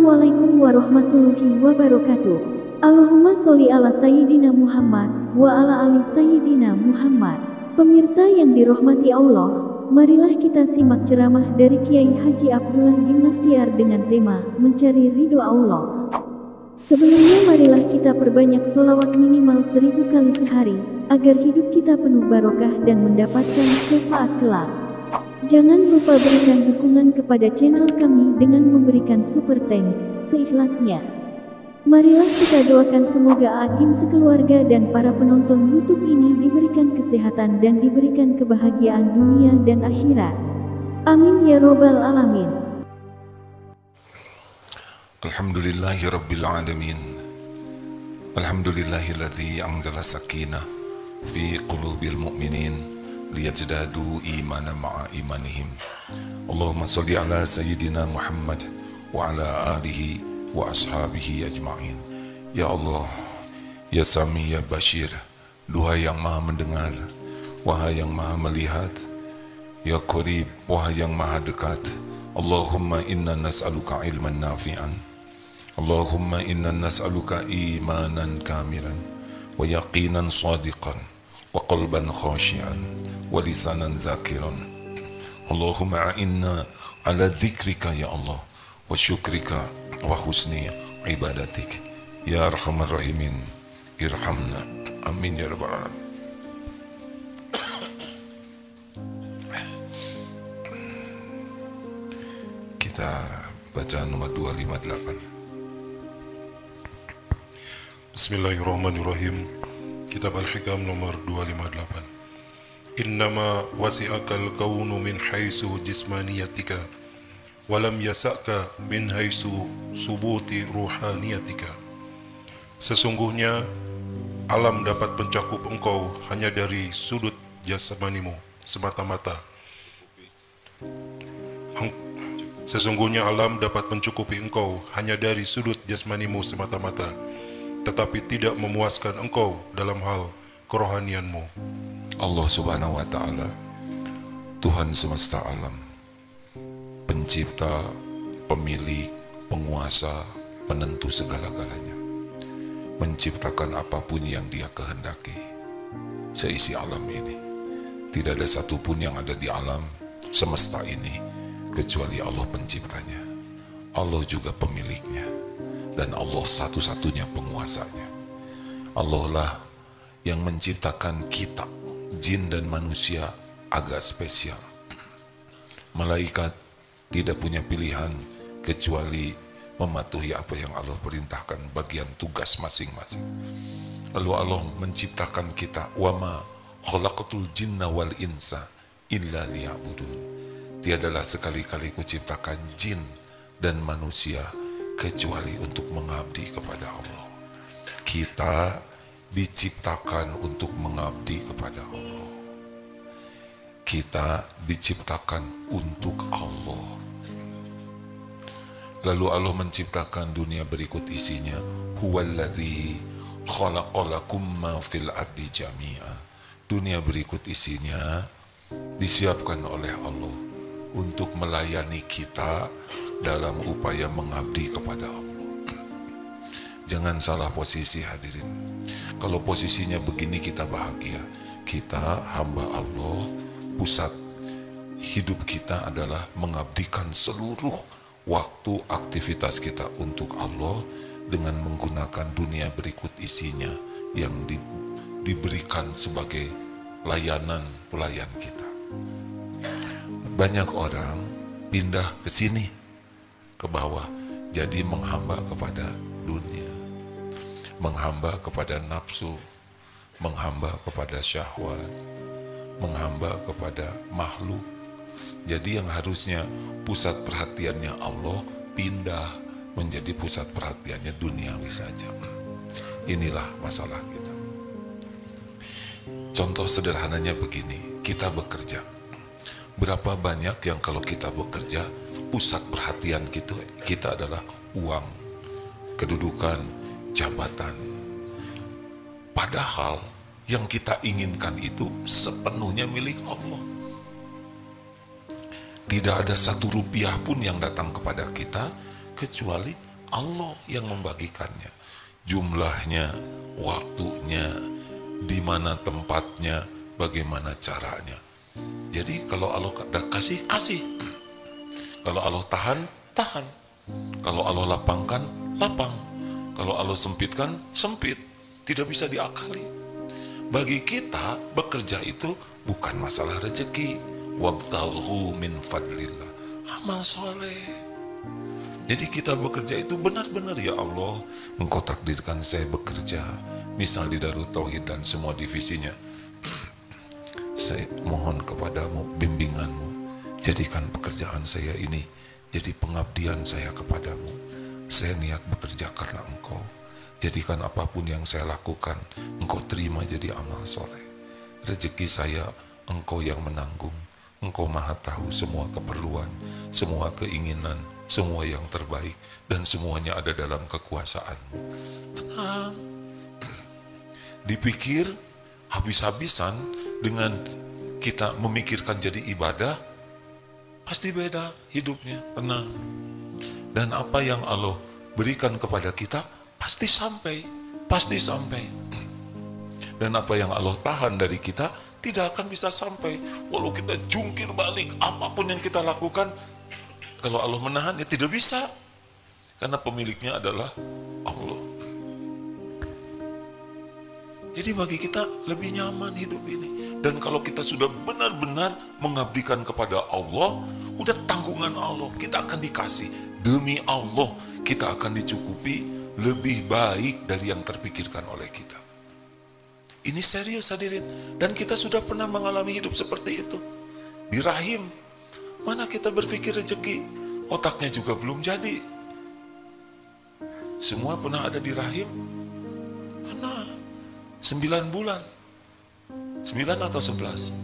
Assalamualaikum warahmatullahi wabarakatuh. Allahumma sholli ala Sayyidina Muhammad wa ala ali Sayyidina Muhammad. Pemirsa yang dirahmati Allah, marilah kita simak ceramah dari Kiai Haji Abdullah Gimnastiar dengan tema Mencari Ridho Allah. Sebelumnya marilah kita perbanyak sholawat minimal 1000 kali sehari, agar hidup kita penuh barokah dan mendapatkan syafaat kelak. Jangan lupa berikan dukungan kepada channel kami dengan memberikan super thanks seikhlasnya. Marilah kita doakan semoga Agim sekeluarga dan para penonton YouTube ini diberikan kesehatan dan diberikan kebahagiaan dunia dan akhirat. Amin ya robbal alamin. Alhamdulillahi rabbil alamin. Alhamdulillahilladzi anzala sakinah fi qulubil mu'minin liyajdadu imanan ma'a imanihim. Allahumma sholli ala Sayyidina Muhammad wa ala alihi wa ashabihi ajma'in. Ya Allah, Ya Sami, Ya Bashir, duhai yang maha mendengar, wahai yang maha melihat, Ya Qarib, wahai yang maha dekat. Allahumma inna nas'aluka ilman nafi'an, Allahumma inna nas'aluka imanan kamilan wa yaqinan sadiqan wa qalban khashi'an wa lisanan zakiran. Allahumma a'inna ala dzikrika ya Allah wa syukrika wa husni ibadatik ya arhamar rahimin irhamna. Amin ya rabbal alamin. Kita baca nomor 258. Bismillahirrahmanirrahim. Kitab Al-Hikam nomor 258. Innama wasi'akal kaunu min haisu jismaniyatika walam yasa'ka min haisu subuti ruhaniyatika. Sesungguhnya alam dapat mencakup engkau hanya dari sudut jasmanimu semata-mata. Sesungguhnya alam dapat mencukupi engkau hanya dari sudut jasmanimu semata-mata, tetapi tidak memuaskan engkau dalam hal kerohanianmu. Allah subhanahu wa ta'ala, Tuhan semesta alam, pencipta, pemilik, penguasa, penentu segala-galanya, menciptakan apapun yang dia kehendaki. Seisi alam ini, tidak ada satupun yang ada di alam semesta ini kecuali Allah penciptanya, Allah juga pemiliknya, dan Allah satu-satunya penguasanya. Allah lah yang menciptakan kita, jin dan manusia, agak spesial. Malaikat tidak punya pilihan kecuali mematuhi apa yang Allah perintahkan, bagian tugas masing-masing. Lalu Allah menciptakan kita, wama khalaqatul jinna wal insa illa liya'budun. Tiadalah sekali-kali kuciptakan jin dan manusia kecuali untuk mengabdi kepada Allah. Kita diciptakan untuk mengabdi kepada Allah. Kita diciptakan untuk Allah. Lalu Allah menciptakan dunia berikut isinya. Huwallazi khalaqalakum ma fil ardi jami'a. Dunia berikut isinya disiapkan oleh Allah untuk melayani kita dalam upaya mengabdi kepada Allah. Jangan salah posisi hadirin. Kalau posisinya begini kita bahagia. Kita hamba Allah, pusat hidup kita adalah mengabdikan seluruh waktu aktivitas kita untuk Allah dengan menggunakan dunia berikut isinya yang diberikan sebagai layanan pelayan kita. Banyak orang pindah ke sini, ke bawah, jadi menghamba kepada dunia, menghamba kepada nafsu, menghamba kepada syahwat, menghamba kepada makhluk. Jadi yang harusnya pusat perhatiannya Allah pindah menjadi pusat perhatiannya duniawi saja. Inilah masalah kita. Contoh sederhananya begini, kita bekerja. Berapa banyak yang kalau kita bekerja, pusat perhatian kita adalah uang, kedudukan, jabatan. Padahal yang kita inginkan itu sepenuhnya milik Allah. Tidak ada satu rupiah pun yang datang kepada kita kecuali Allah yang membagikannya. Jumlahnya, waktunya, di mana tempatnya, bagaimana caranya. Jadi kalau Allah kasih, kasih. Kalau Allah tahan, tahan. Kalau Allah lapangkan, lapang. Kalau Allah sempitkan, sempit. Tidak bisa diakali. Bagi kita, bekerja itu bukan masalah rezeki. Wabtaghu min fadlillah. Amal soleh. Jadi kita bekerja itu benar-benar, ya Allah, Engkau takdirkan saya bekerja. Misal di Darut Tauhid dan semua divisinya. Saya mohon kepadamu bimbinganmu. Jadikan pekerjaan saya ini jadi pengabdian saya kepadamu. Saya niat bekerja karena Engkau. Jadikan apapun yang saya lakukan, Engkau terima jadi amal soleh. Rezeki saya, Engkau yang menanggung. Engkau maha tahu semua keperluan, semua keinginan, semua yang terbaik, dan semuanya ada dalam kekuasaan-Mu. Tenang. Dipikir habis-habisan dengan kita memikirkan jadi ibadah, pasti beda hidupnya, tenang. Dan apa yang Allah berikan kepada kita, pasti sampai, pasti sampai. Dan apa yang Allah tahan dari kita, tidak akan bisa sampai. Walau kita jungkir balik, apapun yang kita lakukan, kalau Allah menahan, ya tidak bisa. Karena pemiliknya adalah Allah. Jadi bagi kita lebih nyaman hidup ini. Dan kalau kita sudah benar-benar mengabdikan kepada Allah, udah tanggungan Allah, kita akan dikasih. Demi Allah, kita akan dicukupi lebih baik dari yang terpikirkan oleh kita. Ini serius hadirin. Dan kita sudah pernah mengalami hidup seperti itu. Di rahim, mana kita berpikir rezeki, otaknya juga belum jadi. Semua pernah ada di rahim? Pernah. 9 bulan. 9 atau 11?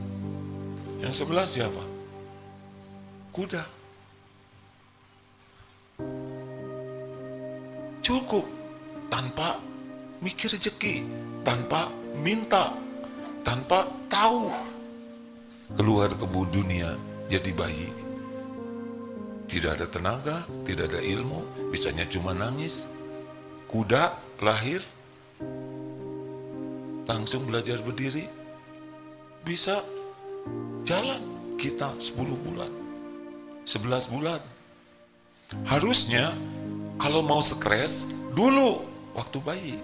Yang 11 siapa? Kuda. Cukup. Tanpa mikir rezeki. Tanpa minta. Tanpa tahu. Keluar ke dunia jadi bayi. Tidak ada tenaga, tidak ada ilmu, bisanya cuma nangis. Kuda lahir, langsung belajar berdiri, bisa jalan. Kita 10 bulan, 11 bulan. Harusnya kalau mau stres, dulu waktu bayi.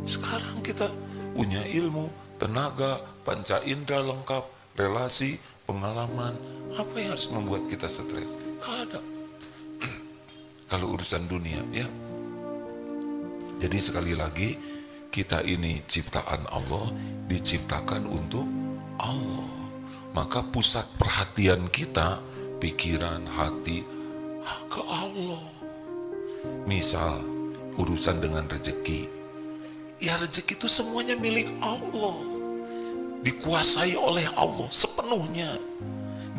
Sekarang kita punya ilmu, tenaga, panca indera lengkap, relasi, pengalaman. Apa yang harus membuat kita stres? Gak ada. Kalau urusan dunia, ya. Jadi sekali lagi, kita ini ciptaan Allah, diciptakan untuk Allah. Maka pusat perhatian kita, pikiran, hati, ke Allah. Misal, urusan dengan rezeki. Ya rezeki itu semuanya milik Allah. Dikuasai oleh Allah sepenuhnya.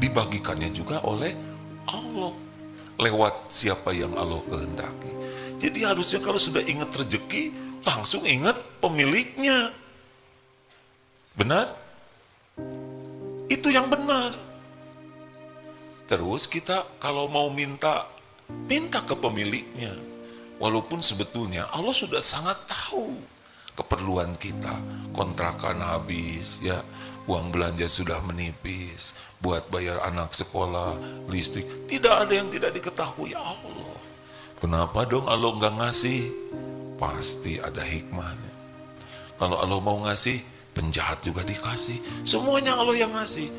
Dibagikannya juga oleh Allah. Lewat siapa yang Allah kehendaki. Jadi harusnya kalau sudah ingat rezeki, langsung ingat pemiliknya. Benar? Itu yang benar. Terus kita kalau mau minta ke pemiliknya. Walaupun sebetulnya Allah sudah sangat tahu keperluan kita. Kontrakan habis, ya, uang belanja sudah menipis, buat bayar anak sekolah, listrik. Tidak ada yang tidak diketahui Allah. Kenapa dong Allah nggak ngasih? Pasti ada hikmahnya. Kalau Allah mau ngasih, penjahat juga dikasih. Semuanya Allah yang ngasih.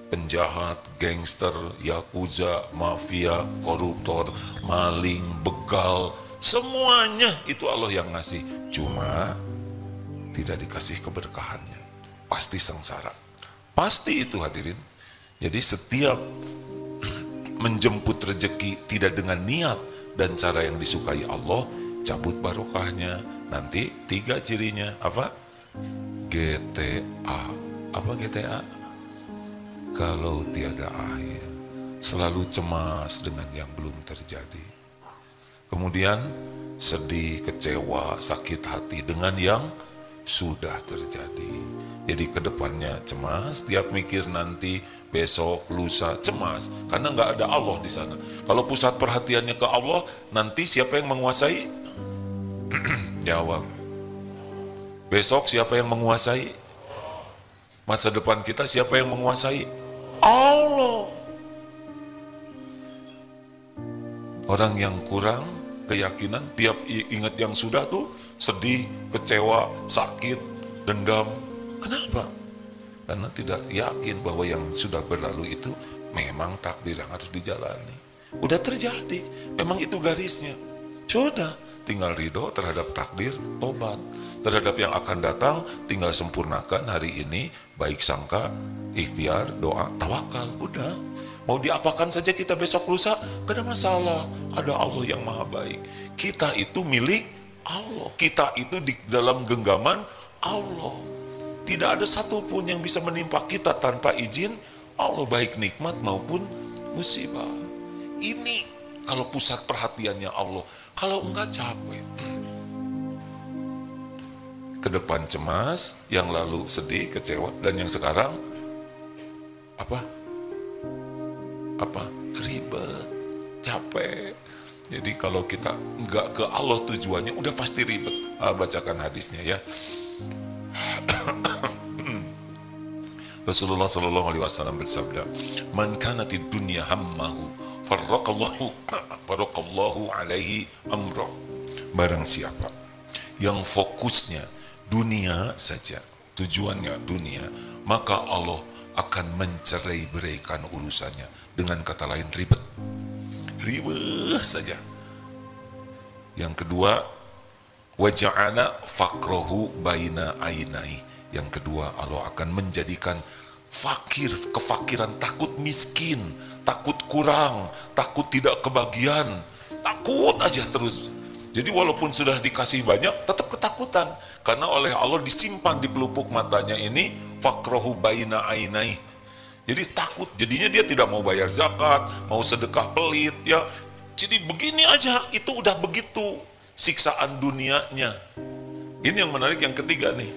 Penjahat, gangster, yakuza, mafia, koruptor, maling, begal, semuanya itu Allah yang ngasih. Cuma tidak dikasih keberkahannya. Pasti sengsara. Pasti itu hadirin. Jadi setiap menjemput rezeki tidak dengan niat dan cara yang disukai Allah, cabut barokahnya. Nanti 3 cirinya. Apa? GTA. Apa GTA? Kalau tiada akhir. Selalu cemas dengan yang belum terjadi. Kemudian sedih, kecewa, sakit hati dengan yang sudah terjadi. Jadi kedepannya cemas, tiap mikir nanti, besok, lusa, cemas. Karena nggak ada Allah di sana. Kalau pusat perhatiannya ke Allah, nanti siapa yang menguasai? Jawab. Besok siapa yang menguasai? Masa depan kita siapa yang menguasai? Allah. Orang yang kurang keyakinan, tiap ingat yang sudah tuh sedih, kecewa, sakit, dendam. Kenapa? Karena tidak yakin bahwa yang sudah berlalu itu memang takdir yang harus dijalani. Udah terjadi, memang itu garisnya. Sudah, tinggal ridho terhadap takdir, tobat. Terhadap yang akan datang, tinggal sempurnakan hari ini, baik sangka, ikhtiar, doa, tawakal. Udah, mau diapakan saja kita besok lusa, gak ada masalah. Ada Allah yang maha baik. Kita itu milik Allah. Kita itu di dalam genggaman Allah. Tidak ada satupun yang bisa menimpa kita tanpa izin Allah, baik nikmat maupun musibah. Ini kalau pusat perhatiannya Allah. Kalau enggak capek. Ke depan cemas, yang lalu sedih, kecewa, dan yang sekarang apa? Ribet, capek. Jadi kalau kita enggak ke Allah tujuannya, udah pasti ribet. Bacakan hadisnya ya. Rasulullah Shallallahu Alaihi Wasallam bersabda, "Man kanatid dunya hammahu, farraqallahu alaihi amroh." Barang siapa yang fokusnya dunia saja, tujuannya dunia, maka Allah akan mencerai-beraikan urusannya. Dengan kata lain, ribet saja. Yang kedua, waja'ala faqrahu baina ainai. Yang kedua, Allah akan menjadikan kefakiran, takut miskin, takut kurang, takut tidak kebagian, takut aja terus. Jadi walaupun sudah dikasih banyak, tetap ketakutan. Karena oleh Allah disimpan di pelupuk matanya ini, faqrahu baina ainai. Jadi takut, jadinya dia tidak mau bayar zakat, mau sedekah pelit, ya. Jadi begini aja, itu udah begitu siksaan dunianya. Ini yang menarik yang ketiga nih.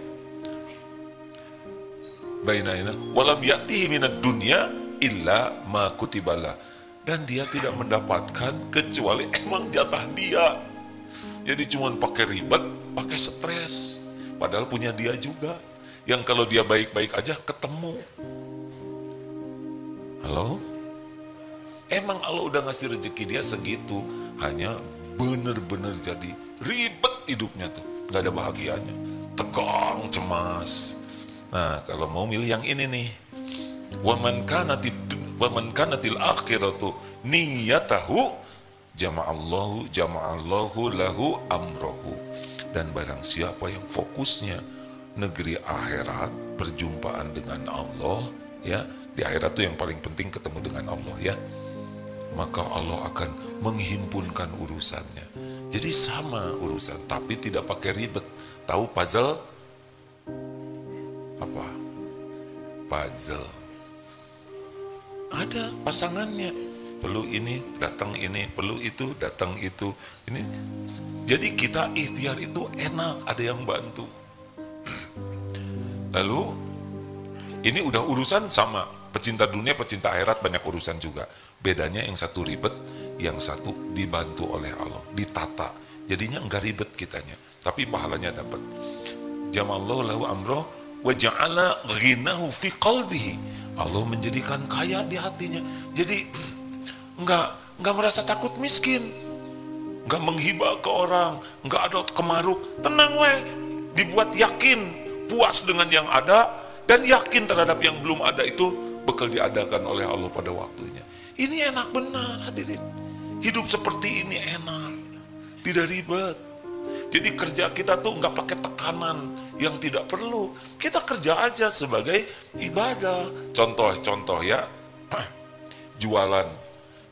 Bainaina walam ya'tihi minad dunya illa ma kutibala. Dan dia tidak mendapatkan kecuali emang jatah dia. Jadi cuma pakai ribet, pakai stres. Padahal punya dia juga. Yang kalau dia baik-baik aja ketemu. Halo? Emang Allah udah ngasih rezeki dia segitu. Hanya bener-bener jadi ribet hidupnya tuh. Gak ada bahagianya. Tegang, cemas. Nah, kalau mau milih yang ini nih. Waman kanatil akhiratu niyatahu jama'allahu lahu amrohu. Dan barang siapa yang fokusnya negeri akhirat, perjumpaan dengan Allah, ya, di akhirat itu yang paling penting ketemu dengan Allah, ya. Maka Allah akan menghimpunkan urusannya. Jadi sama urusan, tapi tidak pakai ribet. Tahu puzzle? Apa? Puzzle. Ada pasangannya. Perlu ini, datang ini. Perlu itu, datang itu. Ini. Jadi kita ikhtiar itu enak, ada yang bantu. Lalu, ini udah urusan sama. Pecinta dunia, pecinta akhirat banyak urusan juga. Bedanya yang satu ribet, yang satu dibantu oleh Allah. Ditata. Jadinya enggak ribet kitanya. Tapi pahalanya dapat. Jamallahu lahu amroh. Waja'ala ghinahu fi qalbihi. Allah menjadikan kaya di hatinya. Jadi enggak merasa takut miskin, enggak menghibah ke orang, enggak ada kemaruk. Tenang weh, dibuat yakin, puas dengan yang ada dan yakin terhadap yang belum ada itu bakal diadakan oleh Allah pada waktunya. Ini enak benar hadirin. Hidup seperti ini enak, tidak ribet. Jadi kerja kita tuh nggak pakai tekanan yang tidak perlu. Kita kerja aja sebagai ibadah. Contoh ya, jualan.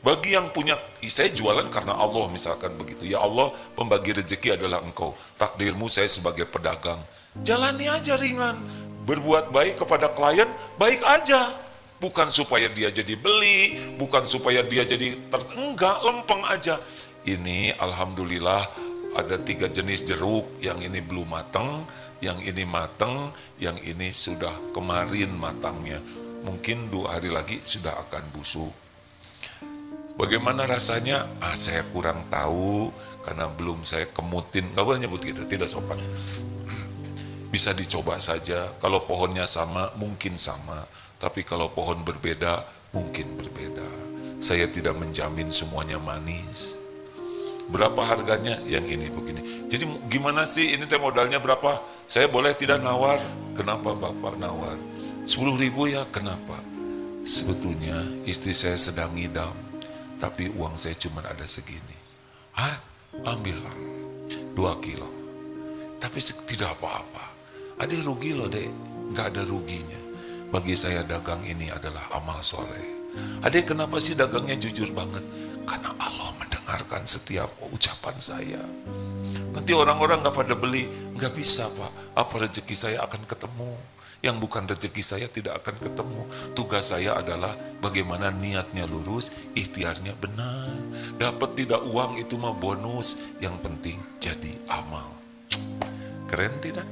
Bagi yang punya, saya jualan karena Allah misalkan begitu. Ya Allah, pembagi rezeki adalah Engkau. Takdirmu saya sebagai pedagang. Jalani aja ringan. Berbuat baik kepada klien, baik aja. Bukan supaya dia jadi beli, bukan supaya dia jadi enggak, lempeng aja. Ini alhamdulillah ada 3 jenis jeruk, yang ini belum matang, yang ini matang, yang ini sudah kemarin matangnya. Mungkin 2 hari lagi sudah akan busuk. Bagaimana rasanya? Saya kurang tahu, karena belum saya kemutin. Gak boleh nyebut gitu, tidak sopan. Bisa dicoba saja. Kalau pohonnya sama, mungkin sama. Tapi kalau pohon berbeda, mungkin berbeda. Saya tidak menjamin semuanya manis. Berapa harganya? Yang ini begini. Jadi gimana sih, ini teh modalnya berapa? Saya boleh tidak nawar? Kenapa Bapak nawar? 10.000 ya, kenapa? Sebetulnya istri saya sedang ngidam, tapi uang saya cuma ada segini. Ambillah 2 kilo. Tapi tidak apa-apa. Ada rugi loh dek, gak ada ruginya. Bagi saya dagang ini adalah amal soleh. Adek, kenapa sih dagangnya jujur banget? Karena Allah mendengarkan setiap ucapan saya. Nanti orang-orang gak pada beli. Gak bisa Pak, apa rezeki saya akan ketemu. Yang bukan rezeki saya tidak akan ketemu. Tugas saya adalah bagaimana niatnya lurus, ikhtiarnya benar. Dapat tidak uang itu mah bonus. Yang penting jadi amal. Keren tidak?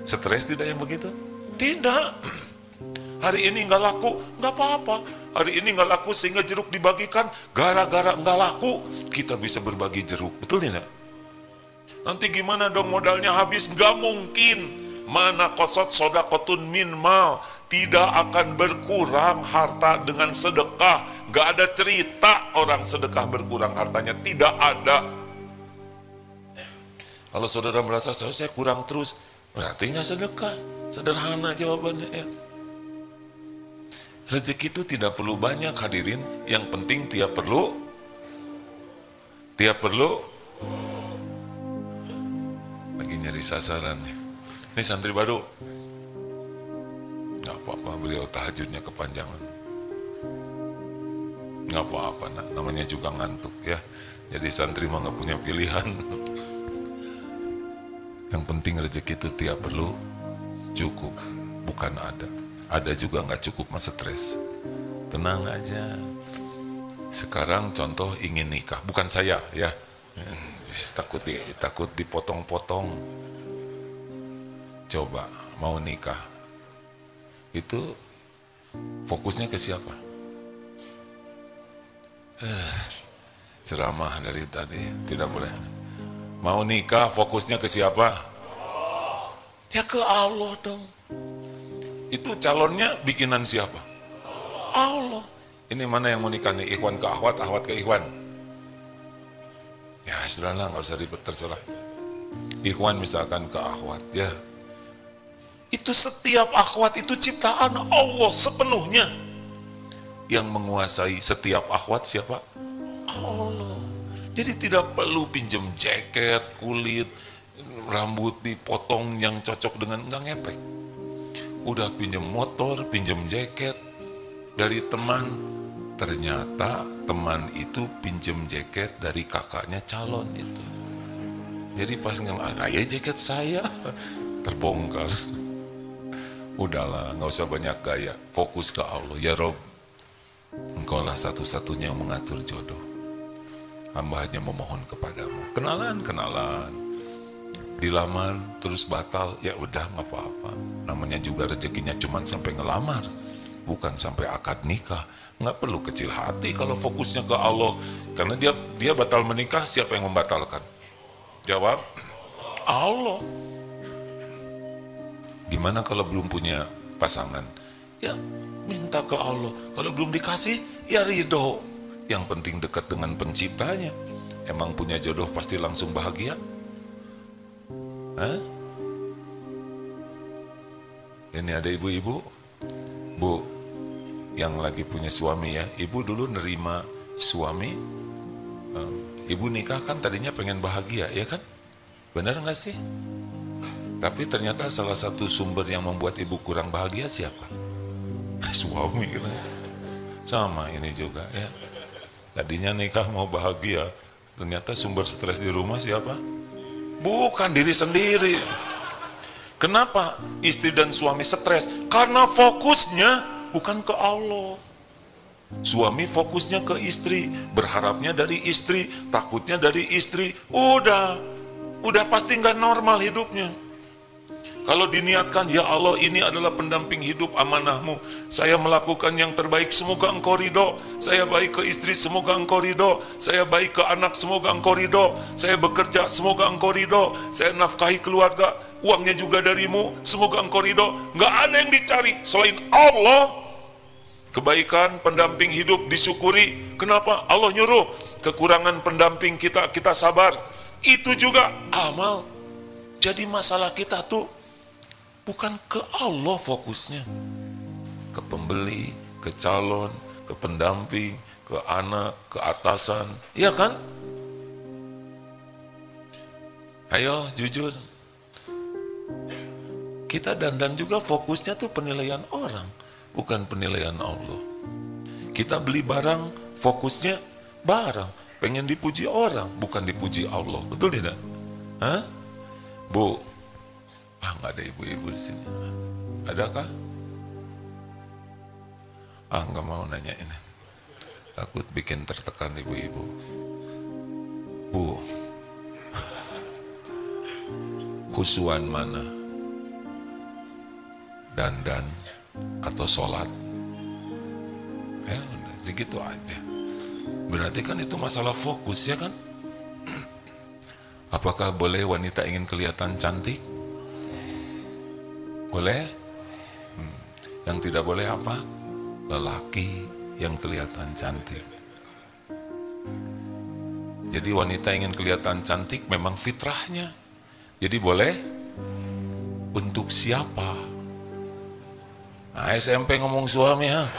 Stres tidak yang begitu? Tidak. Hari ini nggak laku, nggak apa-apa. Hari ini nggak laku sehingga jeruk dibagikan. Gara-gara nggak laku, kita bisa berbagi jeruk. Betul tidak? Nanti gimana dong modalnya habis? Nggak mungkin. Mana kosot sodakotun min mal. Tidak akan berkurang harta dengan sedekah. Nggak ada cerita orang sedekah berkurang hartanya. Tidak ada. Kalau saudara merasa saya kurang terus, berarti nggak sedekah. Sederhana jawabannya ya. Rezeki itu tidak perlu banyak hadirin, yang penting tiap perlu. Lagi nyari sasaran nih. Ini santri baru. Gak apa-apa, beliau tahajudnya kepanjangan. Gak apa-apa, namanya juga ngantuk ya. Jadi santri mah gak punya pilihan. Yang penting rezeki itu tiap perlu cukup, bukan ada. Ada juga nggak cukup mah stres. Tenang aja. Sekarang contoh ingin nikah, bukan saya ya. Takut dipotong-potong. Coba mau nikah, itu fokusnya ke siapa? Ceramah dari tadi tidak boleh. Mau nikah fokusnya ke siapa? Ya ke Allah dong. Itu calonnya bikinan siapa? Allah. Ini mana yang mau nikah nih? Ikhwan ke akhwat, akhwat ke ikhwan. Ya sudahlah, nggak usah ribet, terserah. Ikhwan misalkan ke akhwat, ya. Itu setiap akhwat itu ciptaan Allah sepenuhnya. Yang menguasai setiap akhwat siapa? Allah. Jadi tidak perlu pinjem jaket, kulit, rambut dipotong yang cocok dengan, nggak ngepek. Udah pinjem motor, pinjem jaket dari teman. Ternyata teman itu pinjem jaket dari kakaknya calon itu. Jadi pas ya jaket saya terbongkar. Udahlah, nggak usah banyak gaya. Fokus ke Allah. Ya Rob, Engkau lah satu-satunya yang mengatur jodoh. Hamba hanya memohon kepadamu. Kenalan. Dilamar terus batal, ya udah nggak apa-apa. Namanya juga rezekinya cuman sampai ngelamar, bukan sampai akad nikah. Nggak perlu kecil hati kalau fokusnya ke Allah. Karena dia batal menikah, siapa yang membatalkan? Jawab, Allah. Gimana kalau belum punya pasangan? Ya minta ke Allah. Kalau belum dikasih, ya ridho. Yang penting dekat dengan penciptanya. Emang punya jodoh pasti langsung bahagia? Ini ada ibu-ibu, Bu, yang lagi punya suami ya. Ibu dulu nerima suami, ibu nikah kan tadinya pengen bahagia, ya kan? Benar nggak sih? Tapi ternyata salah satu sumber yang membuat ibu kurang bahagia siapa? Suami gitu. Sama ini juga ya. Tadinya nikah mau bahagia, ternyata sumber stres di rumah siapa? Bukan diri sendiri. Kenapa istri dan suami stres? Karena fokusnya bukan ke Allah. Suami fokusnya ke istri, berharapnya dari istri, takutnya dari istri. Udah, udah pasti nggak normal hidupnya. Kalau diniatkan, ya Allah ini adalah pendamping hidup amanahmu, saya melakukan yang terbaik, semoga engkau ridho. Saya baik ke istri, semoga engkau ridho. Saya baik ke anak, semoga engkau ridho. Saya bekerja, semoga engkau ridho. Saya nafkahi keluarga, uangnya juga darimu, semoga engkau ridho. Nggak ada yang dicari selain Allah. Kebaikan pendamping hidup disyukuri. Kenapa? Allah nyuruh. Kekurangan pendamping kita sabar. Itu juga amal. Jadi masalah kita tuh bukan ke Allah fokusnya, ke pembeli, ke calon, ke pendamping, ke anak, ke atasan, iya kan? Ayo jujur, kita dandan juga fokusnya tuh penilaian orang, bukan penilaian Allah. Kita beli barang, fokusnya barang, pengen dipuji orang, bukan dipuji Allah, betul tidak? Hah? Bu, nggak ada ibu-ibu di sini. Adakah? Nggak mau nanya ini. Takut bikin tertekan ibu-ibu. Bu, khusyuan mana? Dandan atau sholat? Udah segitu aja. Berarti kan itu masalah fokus, ya kan? Apakah boleh wanita ingin kelihatan cantik? Boleh? Yang tidak boleh apa? Lelaki yang kelihatan cantik. Jadi wanita ingin kelihatan cantik memang fitrahnya. Jadi boleh? Untuk siapa? Nah, SMP ngomong suami ya.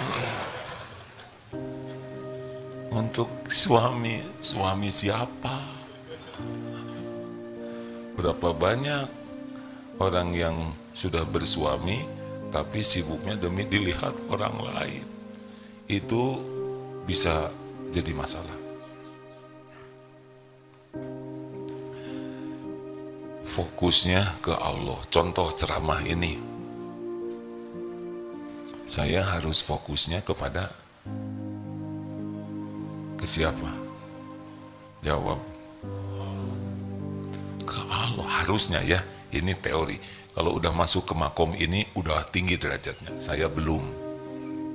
Untuk suami siapa? Berapa banyak orang yang sudah bersuami tapi sibuknya demi dilihat orang lain. Itu bisa jadi masalah. Fokusnya ke Allah. Contoh ceramah ini, saya harus fokusnya ke siapa? Jawab. Ke Allah harusnya ya. Ini teori. Kalau udah masuk ke makom ini udah tinggi derajatnya. Saya belum,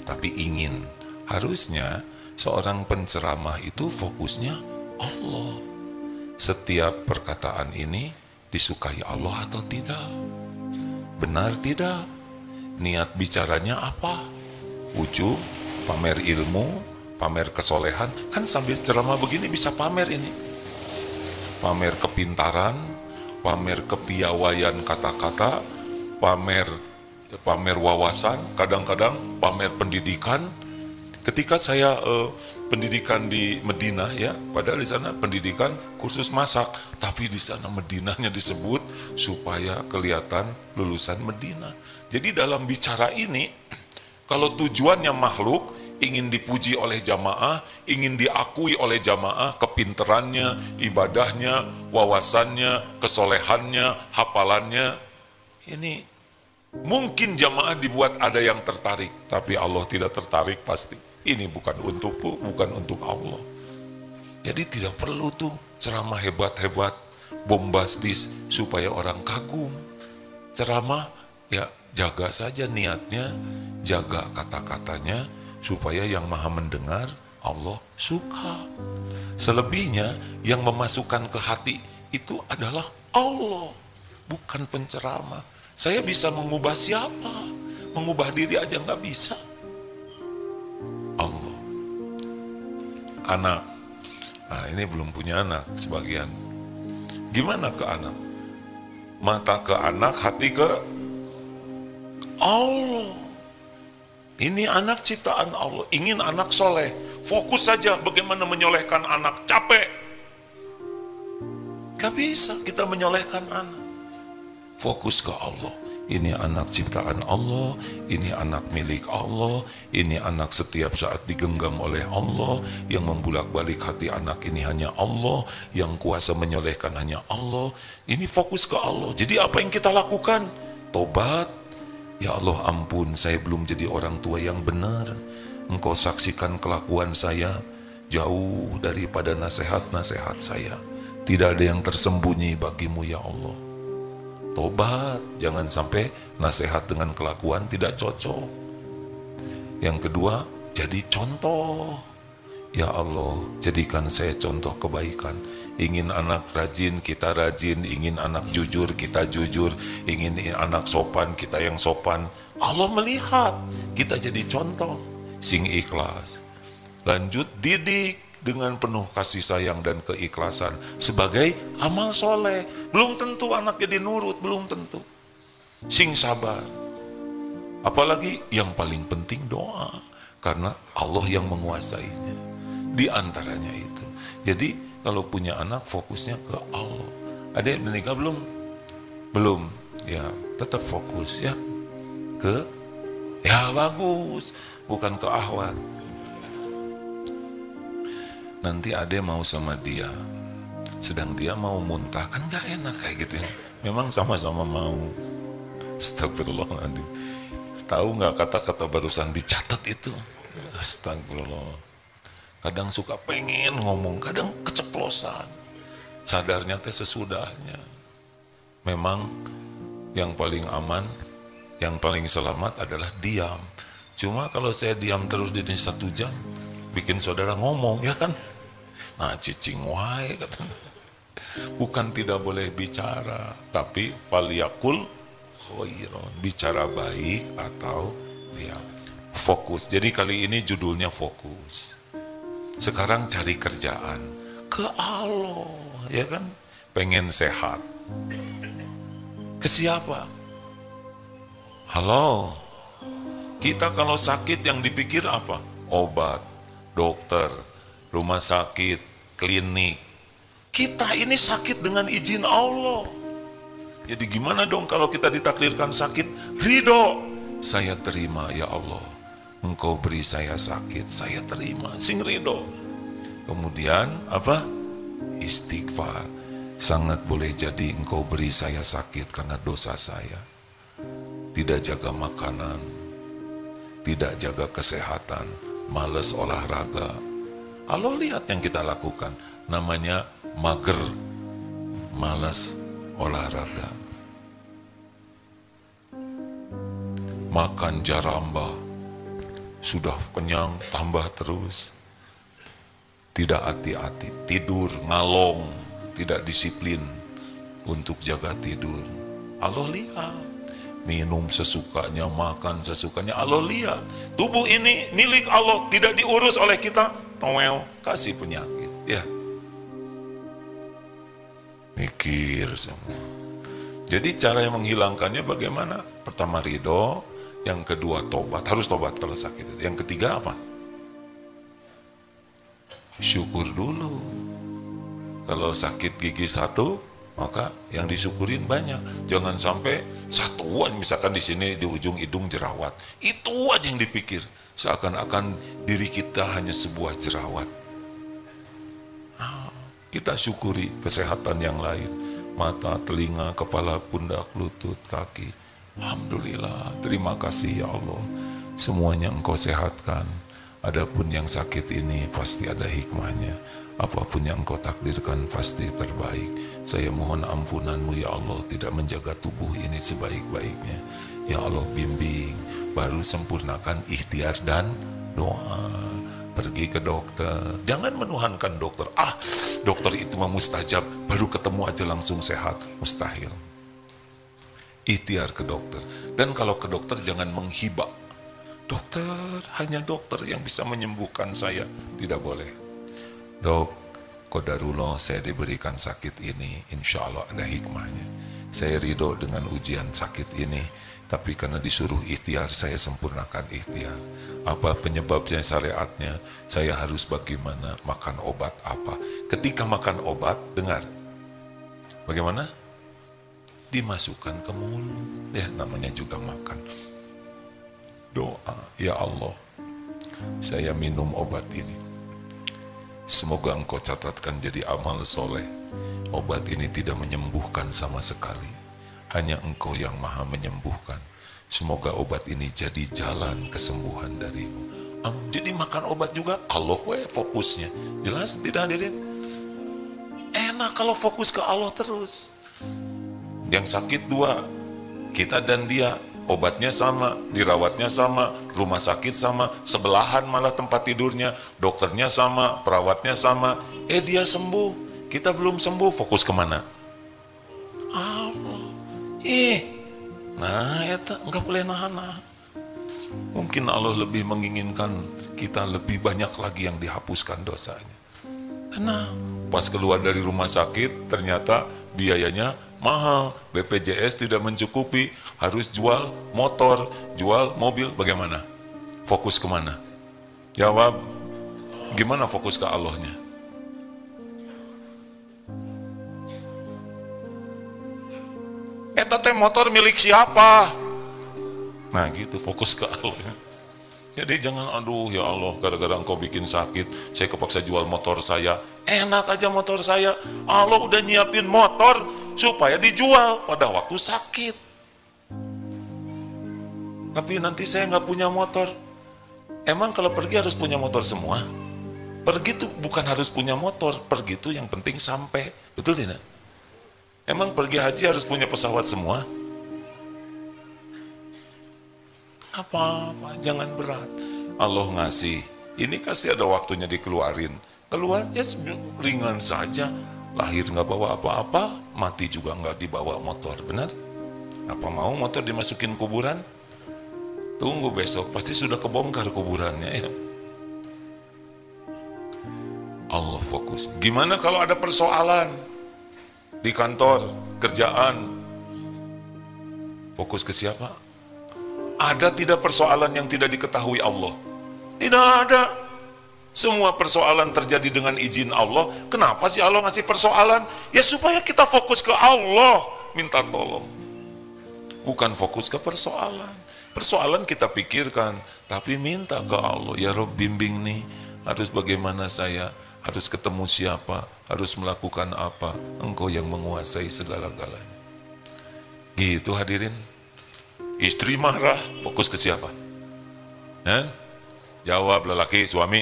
tapi ingin. Harusnya seorang penceramah itu fokusnya Allah. Setiap perkataan ini disukai Allah atau tidak? Benar tidak? Niat bicaranya apa? Ujub, pamer ilmu, pamer kesolehan. Kan sambil ceramah begini bisa pamer ini. Pamer kepintaran, pamer kepiawaian kata-kata, pamer wawasan, kadang-kadang pamer pendidikan. Ketika saya pendidikan di Madinah ya, padahal di sana pendidikan kursus masak, tapi di sana Madinahnya disebut supaya kelihatan lulusan Madinah. Jadi dalam bicara ini, kalau tujuannya makhluk ingin dipuji oleh jamaah, ingin diakui oleh jamaah, kepinterannya, ibadahnya, wawasannya, kesolehannya, hafalannya, ini mungkin jamaah dibuat ada yang tertarik, tapi Allah tidak tertarik pasti. Ini bukan untukku, bukan untuk Allah. Jadi tidak perlu tuh ceramah hebat-hebat, bombastis supaya orang kagum. Ceramah ya jaga saja niatnya, jaga kata-katanya supaya yang maha mendengar Allah suka. Selebihnya yang memasukkan ke hati itu adalah Allah, bukan penceramah. Saya bisa mengubah siapa? Mengubah diri aja nggak bisa. Allah. Anak. Nah, ini belum punya anak sebagian. Gimana ke anak? Mata ke anak, hati ke Allah. Ini anak ciptaan Allah. Ingin anak soleh. Fokus saja bagaimana menyolehkan anak. Capek. Gak bisa kita menyolehkan anak. Fokus ke Allah. Ini anak ciptaan Allah, ini anak milik Allah, ini anak setiap saat digenggam oleh Allah, yang membulak-balik hati anak ini hanya Allah, yang kuasa menyolehkan hanya Allah. Ini fokus ke Allah. Jadi apa yang kita lakukan? Tobat. Ya Allah ampun, saya belum jadi orang tua yang benar. Engkau saksikan kelakuan saya jauh daripada nasihat-nasihat saya. Tidak ada yang tersembunyi bagimu ya Allah. Tobat, jangan sampai nasihat dengan kelakuan tidak cocok. Yang kedua, jadi contoh. Ya Allah, jadikan saya contoh kebaikan. Ingin anak rajin, kita rajin. Ingin anak jujur, kita jujur. Ingin anak sopan, kita yang sopan. Allah melihat, kita jadi contoh. Sing ikhlas. Lanjut, didik dengan penuh kasih sayang dan keikhlasan sebagai amal soleh. Belum tentu anak jadi nurut, belum tentu. Sing sabar. Apalagi yang paling penting doa, karena Allah yang menguasainya. Di antaranya itu. Jadi kalau punya anak fokusnya ke Allah. Ada yang menikah belum? Belum. Ya tetap fokus ya ke, ya bagus, bukan ke ahwat. Nanti ade mau sama dia, sedang dia mau muntah, kan gak enak kayak gitu ya. Memang sama-sama mau. Astagfirullahaladzim. Tahu gak kata-kata barusan dicatat itu? Astagfirullah. Kadang suka pengen ngomong, kadang keceplosan. Sadarnya teh sesudahnya. Memang yang paling aman, yang paling selamat adalah diam. Cuma kalau saya diam terus di 1 jam, bikin saudara ngomong, ya kan? Nah, cicing wae katanya. Bukan tidak boleh bicara, tapi falyakul khairon, bicara baik atau ya fokus. Jadi kali ini judulnya fokus. Sekarang cari kerjaan ke Allah, ya kan? Pengen sehat. Ke siapa? Halo. Kita kalau sakit yang dipikir apa? Obat, dokter, rumah sakit, klinik. Kita ini sakit dengan izin Allah. Jadi gimana dong kalau kita ditakdirkan sakit? Ridho. Saya terima ya Allah. Engkau beri saya sakit, saya terima. Sing ridho. Kemudian apa? Istighfar. Sangat boleh jadi engkau beri saya sakit karena dosa saya. Tidak jaga makanan, tidak jaga kesehatan, malas olahraga. Allah lihat yang kita lakukan, namanya mager, malas olahraga. Makan jaramba, sudah kenyang tambah terus. Tidak hati-hati, tidur ngalong, tidak disiplin untuk jaga tidur. Allah lihat. Minum sesukanya, makan sesukanya, Allah lihat. Tubuh ini milik Allah, tidak diurus oleh kita, kasih penyakit. Ya, mikir semua. Jadi cara yang menghilangkannya bagaimana? Pertama ridho, yang kedua tobat, harus tobat kalau sakit. Yang ketiga apa? Syukur dulu. Kalau sakit gigi 1, maka yang disyukurin banyak. Jangan sampai satuan misalkan di sini di ujung hidung jerawat. Itu aja yang dipikir. Seakan-akan diri kita hanya sebuah jerawat. Kita syukuri kesehatan yang lain. Mata, telinga, kepala, pundak, lutut, kaki. Alhamdulillah, terima kasih ya Allah. Semuanya engkau sehatkan. Adapun yang sakit ini pasti ada hikmahnya. Apapun yang engkau takdirkan pasti terbaik. Saya mohon ampunanmu ya Allah, tidak menjaga tubuh ini sebaik-baiknya. Ya Allah bimbing, baru sempurnakan ikhtiar dan doa. Pergi ke dokter, jangan menuhankan dokter. Dokter itu mah mustajab, baru ketemu aja langsung sehat. Mustahil. Ikhtiar ke dokter. Dan kalau ke dokter jangan menghibah. Dokter, hanya dokter yang bisa menyembuhkan saya. Tidak boleh. Dok, qadarullah saya diberikan sakit ini, insya Allah ada hikmahnya. Saya ridho dengan ujian sakit ini, tapi karena disuruh ikhtiar, saya sempurnakan ikhtiar. Apa penyebabnya syariatnya? Saya harus bagaimana, makan obat apa? Ketika makan obat, dengar. Bagaimana? Dimasukkan ke mulut. Ya, namanya juga makan. Doa, ya Allah, saya minum obat ini. Semoga engkau catatkan jadi amal soleh. Obat ini tidak menyembuhkan sama sekali. Hanya engkau yang maha menyembuhkan. Semoga obat ini jadi jalan kesembuhan darimu. Jadi makan obat juga Allah fokusnya. Jelas tidak hadirin? Enak kalau fokus ke Allah terus. Yang sakit 2, kita dan dia, obatnya sama, dirawatnya sama, rumah sakit sama, sebelahan malah tempat tidurnya, dokternya sama, perawatnya sama. Dia sembuh, kita belum sembuh, fokus kemana? Allah. Nah, eta nggak boleh nahan. Mungkin Allah lebih menginginkan kita lebih banyak lagi yang dihapuskan dosanya. Karena pas keluar dari rumah sakit, ternyata biayanya mahal, BPJS tidak mencukupi, harus jual motor, jual mobil, bagaimana? Fokus kemana? Jawab, gimana fokus ke Allahnya? Eta teh motor milik siapa? Nah gitu, fokus ke Allahnya. Jadi jangan, aduh ya Allah, gara-gara engkau bikin sakit, saya kepaksa jual motor saya. Enak aja motor saya, Allah udah nyiapin motor supaya dijual pada waktu sakit. Tapi nanti saya nggak punya motor. Emang kalau pergi harus punya motor semua? Pergi tuh bukan harus punya motor, pergi tuh yang penting sampai. Betul tidak? Emang pergi haji harus punya pesawat semua? Apa-apa, jangan berat. Allah ngasih, ini kasih ada waktunya dikeluarin. Keluarnya ringan saja. Lahir nggak bawa apa-apa, mati juga nggak dibawa motor, benar? Apa mau motor dimasukin kuburan? Tunggu besok, pasti sudah kebongkar kuburannya ya. Allah fokus. Gimana kalau ada persoalan di kantor, kerjaan? Fokus ke siapa? Ada tidak persoalan yang tidak diketahui Allah? Tidak ada. Semua persoalan terjadi dengan izin Allah. Kenapa sih Allah ngasih persoalan? Ya supaya kita fokus ke Allah, minta tolong. Bukan fokus ke persoalan. Persoalan kita pikirkan, tapi minta ke Allah. Ya Rob, bimbing nih, harus bagaimana saya, harus ketemu siapa, harus melakukan apa. Engkau yang menguasai segala-galanya. Gitu hadirin. Istri marah, fokus ke siapa? Jawab lelaki, suami,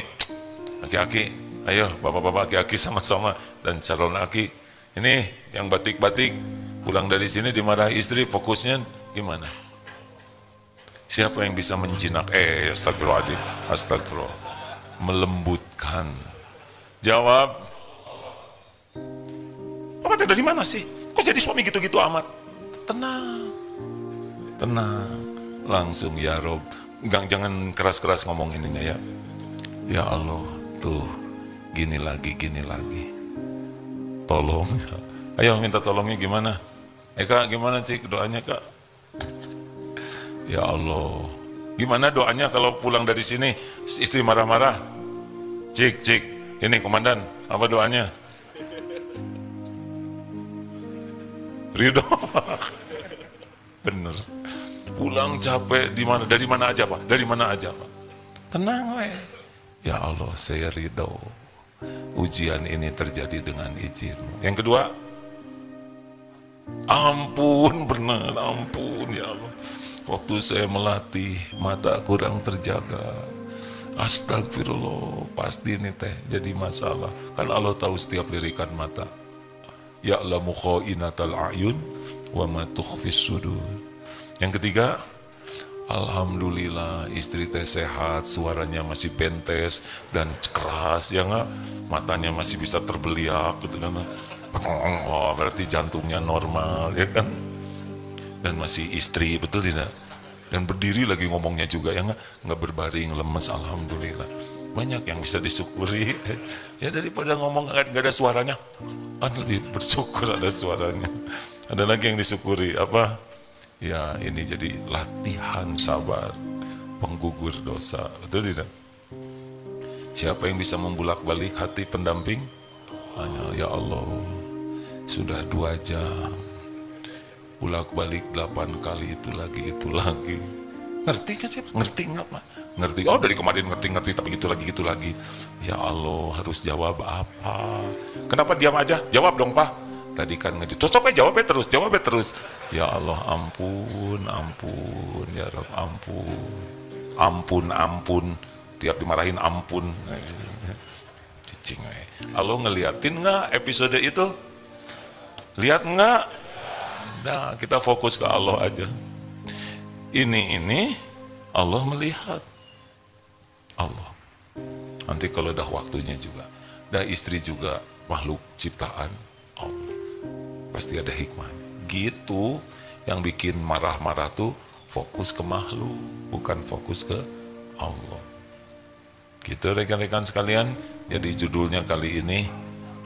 aki-aki, ayo bapak-bapak aki-aki sama-sama, dan calon aki. Ini yang batik-batik, pulang dari sini dimarahi istri, fokusnya gimana? Siapa yang bisa menjinak? Astagfirullahaladzim, astagfirullah. Melembutkan. Jawab. Bapak dari mana sih? Kok jadi suami gitu-gitu amat? Tenang. Tenang, langsung ya Rob. Jangan keras-keras ngomong ininya ya. Ya Allah, tuh gini lagi. Tolong. Ayo minta tolongnya gimana? Kak, gimana sih doanya Kak? Ya Allah, gimana doanya kalau pulang dari sini istri marah-marah? Cik, ini komandan, apa doanya? Ridho. Bener. Pulang capek dari mana aja Pak? Tenang we. Ya Allah, saya ridho. Ujian ini terjadi dengan izin-Mu. Yang kedua, ampun ya Allah. Waktu saya melatih, mata kurang terjaga. Astagfirullah, pasti ini teh jadi masalah. Kan Allah tahu setiap lirikan mata. Ya'lamu kha'inatal a'yun wa ma tukhfis sudur. Yang ketiga, alhamdulillah istri teh sehat, suaranya masih bentes dan keras ya nggak, matanya masih bisa terbeliak gitu kan. Oh, berarti jantungnya normal ya kan. Dan masih istri, betul tidak? Dan berdiri lagi ngomongnya juga ya nggak berbaring lemes, alhamdulillah. Banyak yang bisa disyukuri ya, daripada ngomong nggak ada suaranya, lebih bersyukur ada suaranya. Ada lagi yang disyukuri apa? Ya ini jadi latihan sabar, penggugur dosa, betul tidak? Siapa yang bisa membulak-balik hati pendamping? Hanya ya Allah, sudah 2 jam, bulak-balik 8 kali itu lagi. Ngerti kan siapa? Ngerti nggak Pak? Ngerti. Oh dari kemarin ngerti, tapi gitu lagi. Ya Allah, harus jawab apa? Kenapa diam aja? Jawab dong Pak. Tadi kan ngerti. Cocoknya jawabnya terus. Ya Allah, ampun, ya Rabb, ampun. Tiap dimarahin ampun. Cicing. Allah ngeliatin nggak episode itu? Lihat enggak? Nah, kita fokus ke Allah aja. Ini Allah melihat. Allah. Nanti kalau udah waktunya juga. Dan istri juga makhluk ciptaan Allah. Pasti ada hikmahnya. Gitu. Yang bikin marah-marah tuh fokus ke makhluk, bukan fokus ke Allah. Gitu rekan-rekan sekalian. Jadi judulnya kali ini,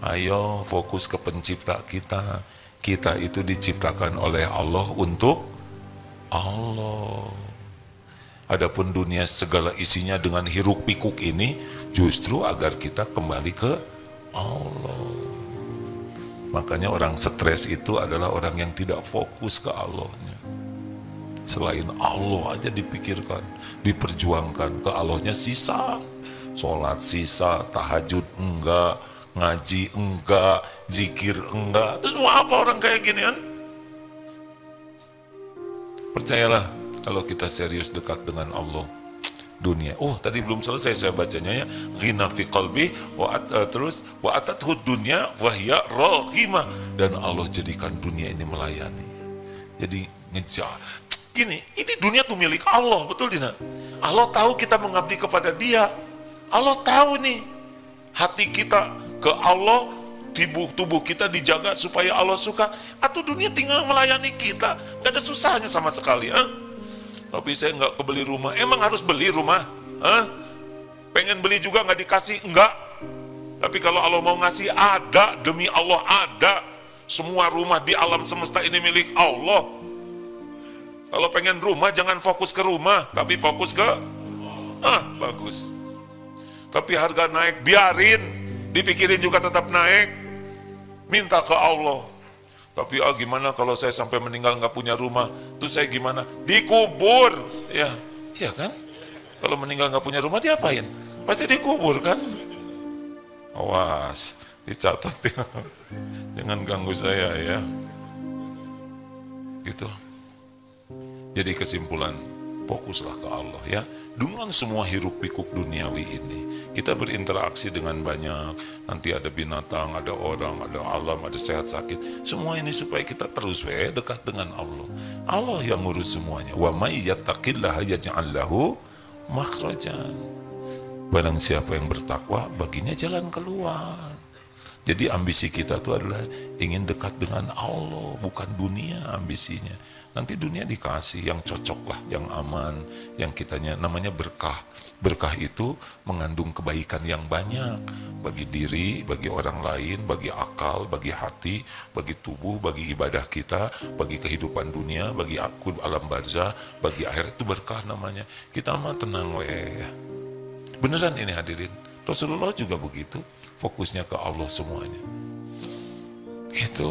ayo fokus ke pencipta kita. Kita itu diciptakan oleh Allah untuk Allah. Adapun dunia segala isinya dengan hiruk pikuk ini justru agar kita kembali ke Allah. Makanya orang stres itu adalah orang yang tidak fokus ke Allahnya. Selain Allah aja dipikirkan, diperjuangkan, ke Allahnya sisa. Sholat sisa, tahajud enggak, ngaji enggak, zikir enggak. Terus mau apa orang kayak gini kan? Percayalah, kalau kita serius dekat dengan Allah, dunia. Oh, tadi belum selesai saya bacanya ya. Ghina fi qalbi terus wa atathud dunya wa hiya raghimah, dan Allah jadikan dunia ini melayani. Jadi ngejar. Gini, ini dunia tuh milik Allah, betul tidak? Allah tahu kita mengabdi kepada Dia. Allah tahu nih hati kita ke Allah, tubuh kita dijaga supaya Allah suka. Atau dunia tinggal melayani kita, gak ada susahnya sama sekali. Tapi saya nggak kebeli rumah. Emang harus beli rumah? Pengen beli juga nggak dikasih? Enggak. Tapi kalau Allah mau ngasih, ada, demi Allah ada. Semua rumah di alam semesta ini milik Allah. Kalau pengen rumah jangan fokus ke rumah, tapi fokus ke bagus. Tapi harga naik, biarin, dipikirin juga tetap naik. Minta ke Allah. Tapi gimana kalau saya sampai meninggal nggak punya rumah? Terus saya gimana? Dikubur, ya, iya kan? Kalau meninggal nggak punya rumah diapain? Pasti dikubur kan? Awas, dicatat ya. Jangan ganggu saya ya. Gitu. Jadi kesimpulan, fokuslah ke Allah ya. Dengan semua hiruk pikuk duniawi ini, kita berinteraksi dengan banyak. Nanti ada binatang, ada orang, ada alam, ada sehat sakit. Semua ini supaya kita terus dekat dengan Allah. Allah yang ngurus semuanya. Wa may yattaqillaha yaj'al lahu makhrajan. Barang siapa yang bertakwa, baginya jalan keluar. Jadi ambisi kita itu adalah ingin dekat dengan Allah, bukan dunia ambisinya. Nanti dunia dikasih yang cocok lah, yang aman, yang kitanya namanya berkah. Berkah itu mengandung kebaikan yang banyak bagi diri, bagi orang lain, bagi akal, bagi hati, bagi tubuh, bagi ibadah kita, bagi kehidupan dunia, bagi alam barzah, bagi akhirat. Itu berkah namanya. Kita mah tenang weh. Beneran ini hadirin. Rasulullah juga begitu, fokusnya ke Allah semuanya. Gitu.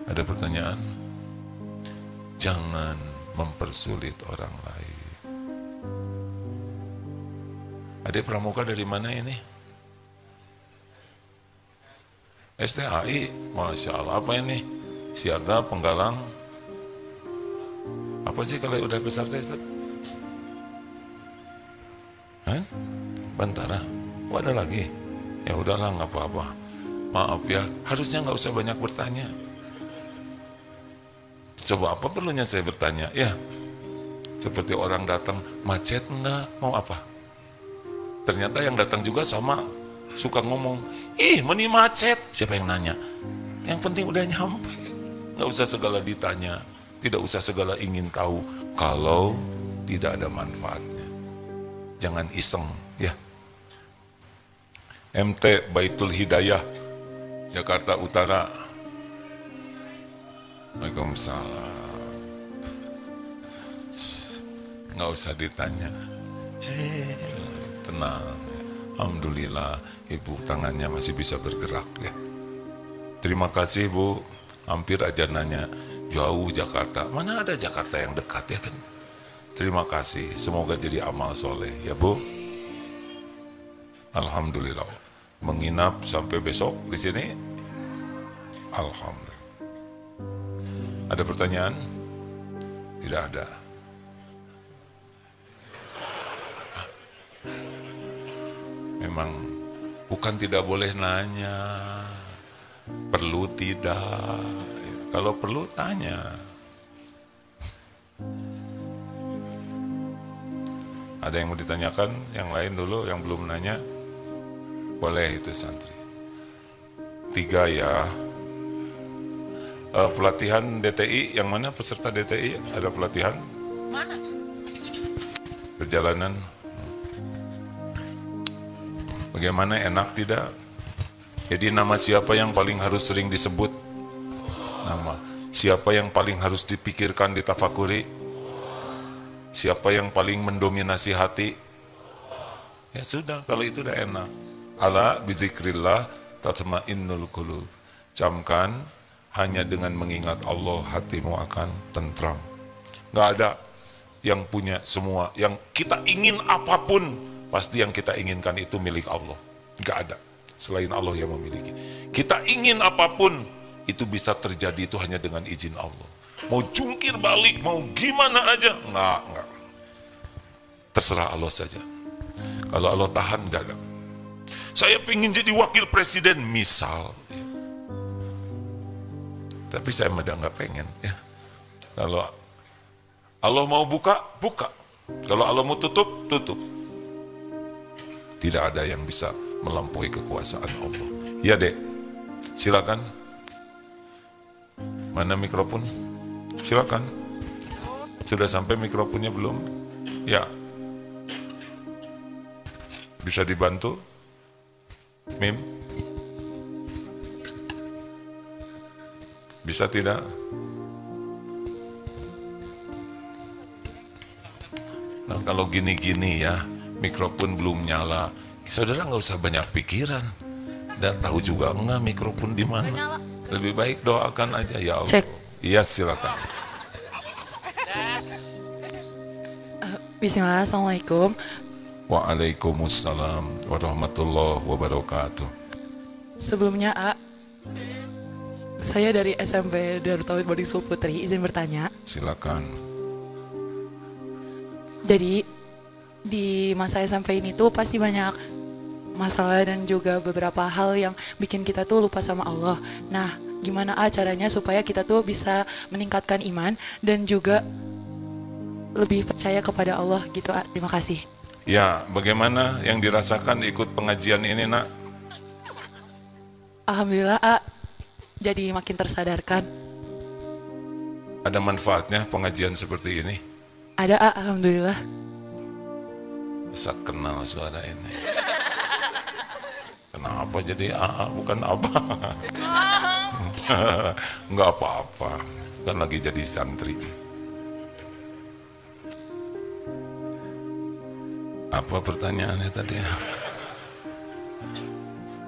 Ada pertanyaan? Jangan mempersulit orang lain. Adik pramuka dari mana ini? STAI, Masya Allah. Apa ini? Siaga, penggalang. Apa sih kalau udah besar teh? Bantara. Oh, ada lagi? Ya udahlah, nggak apa-apa. Maaf ya, harusnya nggak usah banyak bertanya. Coba apa perlunya saya bertanya? Ya, seperti orang datang, macet enggak? Mau apa? Ternyata yang datang juga sama, suka ngomong, meni macet. Siapa yang nanya? Yang penting udah nyampe. Nggak usah segala ditanya, tidak usah segala ingin tahu, kalau tidak ada manfaatnya. Jangan iseng, ya. MT Baitul Hidayah, Jakarta Utara. Waalaikumsalam. Nggak usah ditanya. Tenang. Alhamdulillah, Ibu tangannya masih bisa bergerak ya. Terima kasih Bu. Hampir aja nanya, jauh Jakarta. Mana ada Jakarta yang dekat ya kan? Terima kasih. Semoga jadi amal soleh ya Bu. Alhamdulillah. Menginap sampai besok di sini. Alhamdulillah. Ada pertanyaan? Tidak ada. Memang bukan tidak boleh nanya, Perlu tidak? Kalau perlu tanya. Ada yang mau ditanyakan? Yang lain dulu yang belum nanya? Boleh itu santri. 3 ya. Pelatihan DTI, yang mana peserta DTI? Ada pelatihan? Mana? Perjalanan. Bagaimana, enak tidak? Jadi nama siapa yang paling harus sering disebut? Nama. Siapa yang paling harus dipikirkan, ditafakuri? Siapa yang paling mendominasi hati? Ya sudah, kalau itu udah enak. Ala bizikrillah tatma'innul qulub. Camkan, hanya dengan mengingat Allah hatimu akan tentram. Gak ada yang punya semua. Yang kita ingin apapun, pasti yang kita inginkan itu milik Allah. Gak ada selain Allah yang memiliki. Kita ingin apapun, itu bisa terjadi itu hanya dengan izin Allah. Mau jungkir balik, mau gimana aja, enggak. Terserah Allah saja. Kalau Allah tahan, enggak ada. Saya pengen jadi wakil presiden, misal. Tapi saya enggak pengen. Ya. Kalau Allah mau buka, buka. Kalau Allah mau tutup, tutup. Tidak ada yang bisa melampaui kekuasaan Allah. Ya dek, silakan. Mana mikrofon? Silakan. Sudah sampai mikrofonnya belum? Ya. Bisa dibantu? Mim? Bisa tidak? Nah kalau gini-gini ya, mikrofon belum nyala, saudara nggak usah banyak pikiran. Dan tahu juga enggak mikrofon di mana. Lebih baik doakan aja, ya Allah. Cek. Iya silakan. Bismillah, Assalamualaikum. Waalaikumsalam warahmatullahi wabarakatuh. Sebelumnya, saya dari SMP Darut Tauhid Boarding School Putri, izin bertanya. Silakan. Jadi, di masa SMP ini tuh pasti banyak masalah dan juga beberapa hal yang bikin kita tuh lupa sama Allah. Nah, gimana caranya supaya kita tuh bisa meningkatkan iman dan juga lebih percaya kepada Allah gitu. Terima kasih. Ya, bagaimana yang dirasakan ikut pengajian ini, Nak? Alhamdulillah, jadi makin tersadarkan. Ada manfaatnya pengajian seperti ini? Ada, alhamdulillah. Bisa kenal suara ini. Kenapa jadi AA bukan apa? Enggak apa-apa, kan lagi jadi santri. Apa pertanyaannya tadi?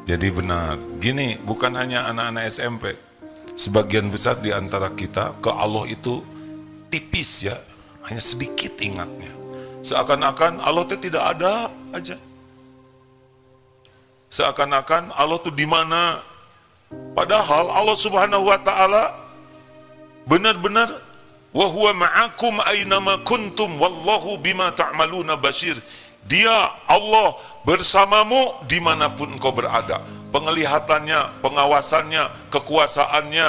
Jadi benar, gini, bukan hanya anak-anak SMP. Sebagian besar di antara kita ke Allah itu tipis ya, hanya sedikit ingatnya. Seakan-akan Allah itu tidak ada aja. Seakan-akan Allah itu di mana? Padahal Allah Subhanahu wa taala benar-benar wa huwa ma'akum aynama kuntum wallahu bima ta'maluna basyir. Dia Allah bersamamu dimanapun engkau berada. Penglihatannya, pengawasannya, kekuasaannya,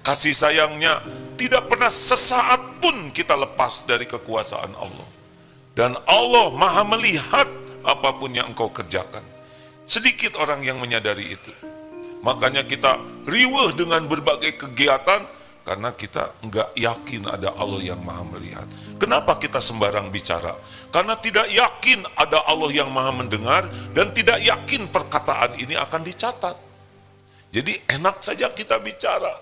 kasih sayangnya, tidak pernah sesaat pun kita lepas dari kekuasaan Allah. Dan Allah maha melihat apapun yang engkau kerjakan. Sedikit orang yang menyadari itu. Makanya kita riweuh dengan berbagai kegiatan, karena kita enggak yakin ada Allah yang maha melihat. Kenapa kita sembarang bicara? Karena tidak yakin ada Allah yang maha mendengar, dan tidak yakin perkataan ini akan dicatat. Jadi enak saja kita bicara.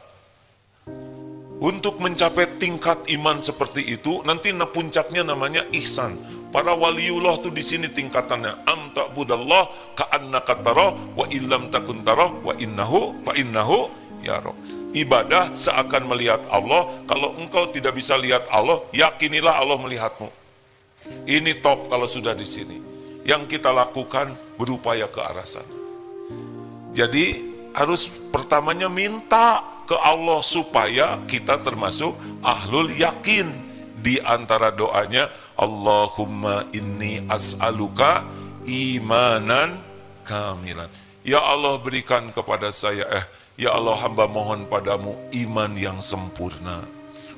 Untuk mencapai tingkat iman seperti itu, nanti puncaknya namanya ihsan. Para waliullah tuh di sini tingkatannya. Am ta'budallah ka'annaka tarah wa illam takun tarah wa innahu yara. Ibadah seakan melihat Allah. Kalau engkau tidak bisa lihat Allah, yakinilah Allah melihatmu. Ini top kalau sudah di sini. Yang kita lakukan berupaya ke arah sana. Jadi harus pertamanya minta ke Allah supaya kita termasuk ahlul yakin. Di antara doanya, Allahumma inni as'aluka imanan kamilan. Ya Allah berikan kepada saya, Ya Allah, hamba mohon padamu iman yang sempurna.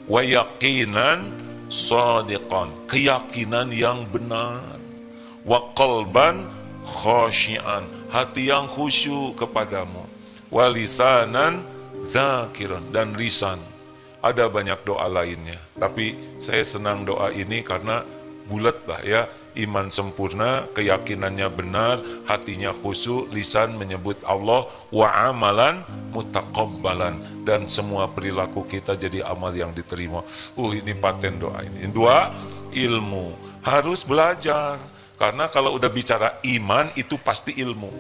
Wa yaqinan shadiqan, keyakinan yang benar. Wa qalban khasyian, hati yang khusyuk kepadamu. Wa lisanan zakiran, dan lisan. Ada banyak doa lainnya, tapi saya senang doa ini karena bulat lah ya. Iman sempurna, keyakinannya benar, hatinya khusyuk, lisan menyebut Allah, wa amalan mutaqabbalan, dan semua perilaku kita jadi amal yang diterima. Ini paten doa ini. Dua, ilmu. Harus belajar, karena kalau udah bicara iman itu pasti ilmu.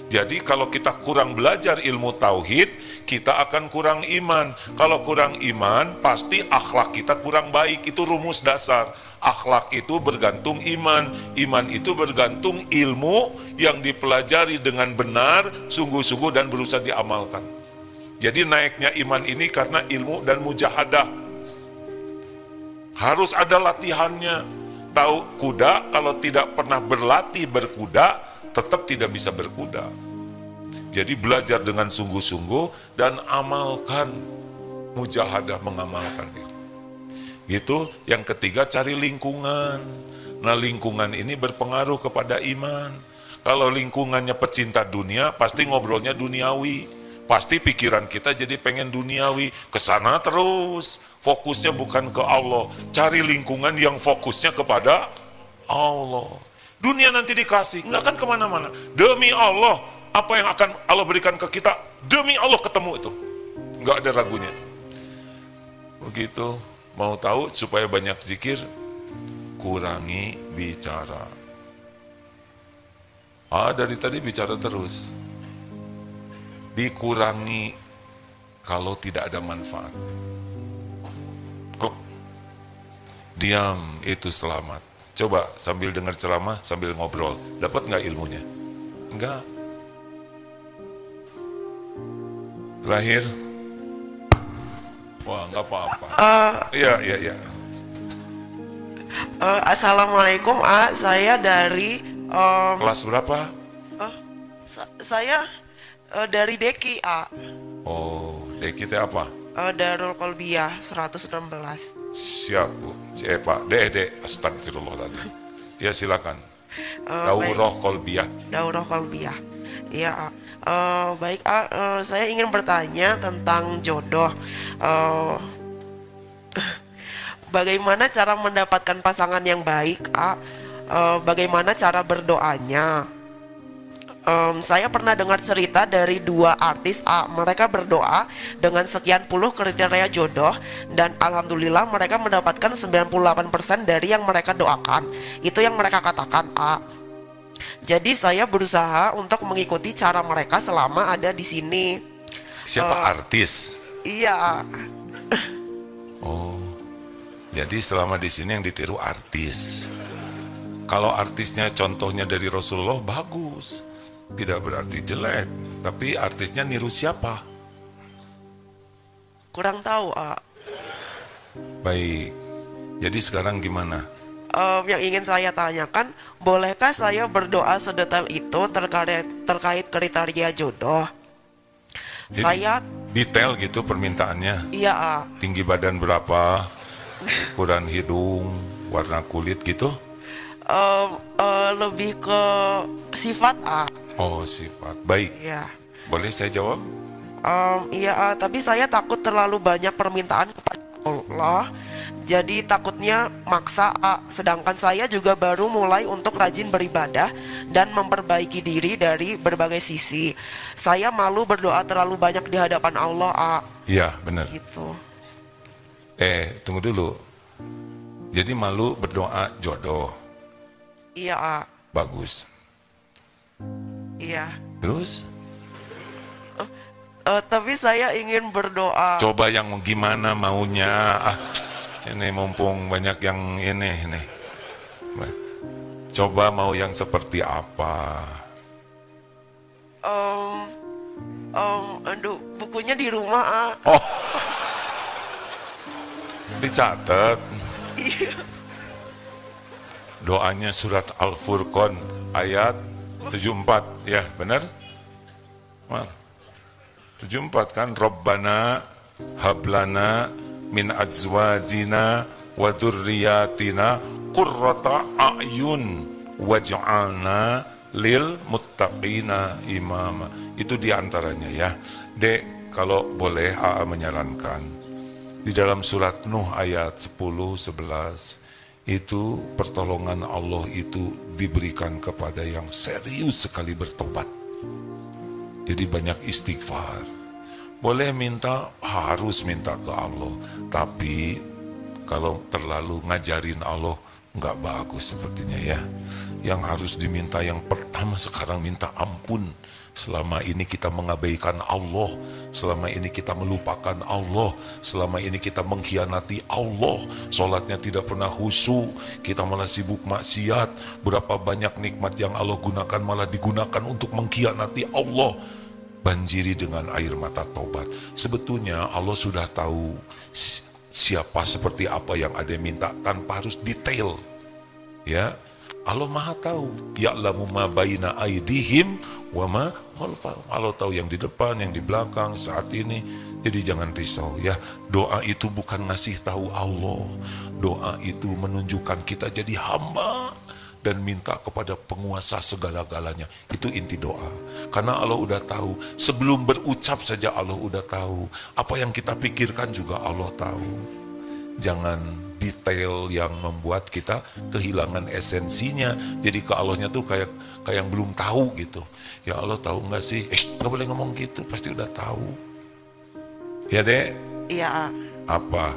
Jadi kalau kita kurang belajar ilmu tauhid, kita akan kurang iman. Kalau kurang iman, pasti akhlak kita kurang baik. Itu rumus dasar. Akhlak itu bergantung iman. Iman itu bergantung ilmu yang dipelajari dengan benar, sungguh-sungguh, dan berusaha diamalkan. Jadi naiknya iman ini karena ilmu dan mujahadah. Harus ada latihannya. Tahu kuda kalau tidak pernah berlatih berkuda, tetap tidak bisa berkuda. Jadi belajar dengan sungguh-sungguh dan amalkan, mujahadah mengamalkan itu. Gitu. Yang ketiga, cari lingkungan. Nah, lingkungan ini berpengaruh kepada iman. Kalau lingkungannya pecinta dunia, pasti ngobrolnya duniawi. Pasti pikiran kita jadi pengen duniawi, kesana terus. Fokusnya bukan ke Allah. Cari lingkungan yang fokusnya kepada Allah. Dunia nanti dikasih, nggak akan kemana-mana. Demi Allah, apa yang akan Allah berikan ke kita, demi Allah ketemu itu. Nggak ada ragunya. Begitu, mau tahu supaya banyak zikir, kurangi bicara. Dari tadi bicara terus. Dikurangi kalau tidak ada manfaat. Diam itu selamat. Coba sambil dengar ceramah, sambil ngobrol. Dapat nggak ilmunya? Enggak. Terakhir. Wah, nggak apa-apa. Iya. Assalamualaikum, saya dari... Kelas berapa? Saya dari Deki, Oh, Deki itu apa? Darul Kolbiyah 116. Siap, Bu. Pak, Dek, astagfirullahaladzim. Ya, silakan. Daurah Kolbiyah. Daurah Kolbiyah. Iya, baik, saya ingin bertanya tentang jodoh. Bagaimana cara mendapatkan pasangan yang baik, bagaimana cara berdoanya? Saya pernah dengar cerita dari dua artis, mereka berdoa dengan sekian puluh kriteria jodoh, dan alhamdulillah mereka mendapatkan 98% dari yang mereka doakan. Itu yang mereka katakan, Jadi saya berusaha untuk mengikuti cara mereka selama ada di sini. Siapa artis? Iya. Oh, jadi selama di sini yang ditiru artis. Kalau artisnya contohnya dari Rasulullah, bagus. Tidak berarti jelek, tapi artisnya niru siapa? Kurang tahu, Baik, jadi sekarang gimana? Yang ingin saya tanyakan, bolehkah saya berdoa sedetail itu terkait kriteria jodoh? Jadi, saya detail gitu permintaannya? Iya, Tinggi badan berapa? Ukuran hidung, warna kulit gitu? lebih ke sifat, Oh, sifat. Baik. Iya. Boleh saya jawab? Iya, tapi saya takut terlalu banyak permintaan kepada Allah. Jadi takutnya maksa, sedangkan saya juga baru mulai untuk rajin beribadah dan memperbaiki diri dari berbagai sisi. Saya malu berdoa terlalu banyak di hadapan Allah, Iya, benar. Gitu. Tunggu dulu. Jadi malu berdoa jodoh. Iya, Bagus. Iya. Terus? Tapi saya ingin berdoa. Coba yang gimana maunya. Ini mumpung banyak yang ini. Coba mau yang seperti apa? Aduh, bukunya di rumah, Oh, dicatat. Iya. Doanya surat Al-Furqan ayat 74, ya benar? Mal. 74 kan, Rabbana hablana min azwajina wa dzurriyyatina qurrata a'yun waj'alna lil muttaqina imama. Itu diantaranya ya. Dek, kalau boleh AA menyarankan, di dalam surat Nuh ayat 10-11 itu pertolongan Allah itu diberikan kepada yang serius sekali bertobat. Jadi banyak istighfar. Boleh minta, harus minta ke Allah. Tapi kalau terlalu ngajarin Allah, nggak bagus sepertinya ya. Yang harus diminta yang pertama sekarang minta ampun. Selama ini kita mengabaikan Allah, selama ini kita melupakan Allah, selama ini kita mengkhianati Allah, sholatnya tidak pernah khusyuk, kita malah sibuk maksiat. Berapa banyak nikmat yang Allah gunakan malah digunakan untuk mengkhianati Allah. Banjiri dengan air mata taubat. Sebetulnya Allah sudah tahu siapa seperti apa yang ada minta tanpa harus detail. Ya, Allah Maha tahu. Ya'lamu ma baina aidihim wa ma khalfahum. Allah tahu yang di depan, yang di belakang saat ini. Jadi jangan risau ya. Doa itu bukan ngasih tahu Allah. Doa itu menunjukkan kita jadi hamba dan minta kepada penguasa segala-galanya. Itu inti doa. Karena Allah udah tahu. Sebelum berucap saja Allah udah tahu. Apa yang kita pikirkan juga Allah tahu. Jangan detail yang membuat kita kehilangan esensinya. Jadi ke Allahnya tuh kayak yang belum tahu gitu. Ya Allah tahu nggak sih? Nggak boleh ngomong gitu, pasti udah tahu. Ya Dek? Iya. Apa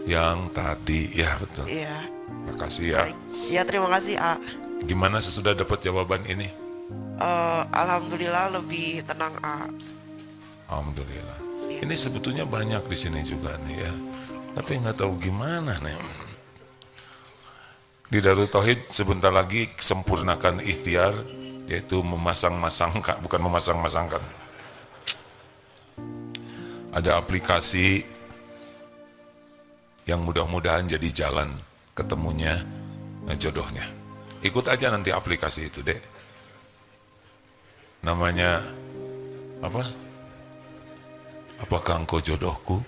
yang tadi? Ya betul. Iya. Makasih ya. Iya, terima kasih A. Gimana sesudah dapat jawaban ini? Alhamdulillah lebih tenang A. Alhamdulillah. Iya. Ini sebetulnya banyak di sini juga nih ya. Tapi nggak tahu gimana nih. Di Darul Tauhid sebentar lagi sempurnakan ikhtiar, yaitu memasang-masangkan, bukan memasang-masangkan. Ada aplikasi yang mudah-mudahan jadi jalan ketemunya jodohnya. Ikut aja nanti aplikasi itu deh. Namanya apa? Apakah engkau jodohku?